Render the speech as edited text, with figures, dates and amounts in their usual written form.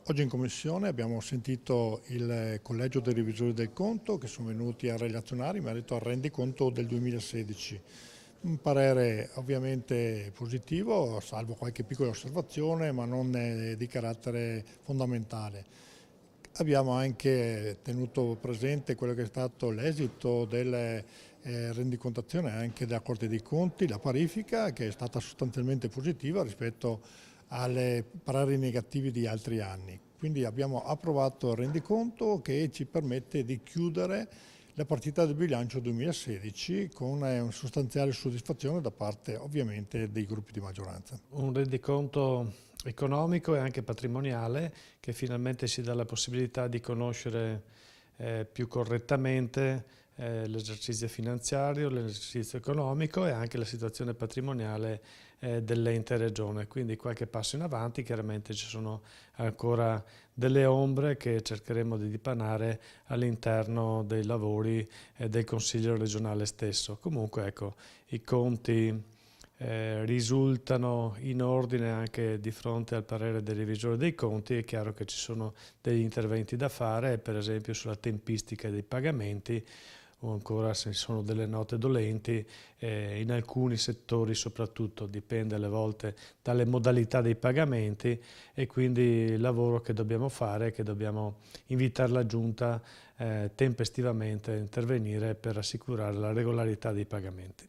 Oggi in Commissione abbiamo sentito il Collegio dei Revisori del Conto che sono venuti a relazionare in merito al rendiconto del 2016. Un parere ovviamente positivo, salvo qualche piccola osservazione, ma non di carattere fondamentale. Abbiamo anche tenuto presente quello che è stato l'esito delle rendicontazione anche della Corte dei Conti, la parifica, che è stata sostanzialmente positiva rispetto alle pareri negativi di altri anni. Quindi abbiamo approvato il rendiconto che ci permette di chiudere la partita del bilancio 2016 con una sostanziale soddisfazione da parte ovviamente dei gruppi di maggioranza. Un rendiconto economico e anche patrimoniale che finalmente ci dà la possibilità di conoscere più correttamente l'esercizio finanziario, l'esercizio economico e anche la situazione patrimoniale dell'ente regione. Quindi qualche passo in avanti, chiaramente ci sono ancora delle ombre che cercheremo di dipanare all'interno dei lavori del Consiglio regionale stesso. Comunque ecco, i conti risultano in ordine anche di fronte al parere del revisore dei conti. È chiaro che ci sono degli interventi da fare, per esempio sulla tempistica dei pagamenti, o ancora se ci sono delle note dolenti, in alcuni settori soprattutto dipende alle volte dalle modalità dei pagamenti, e quindi il lavoro che dobbiamo fare è che dobbiamo invitare la Giunta tempestivamente a intervenire per assicurare la regolarità dei pagamenti.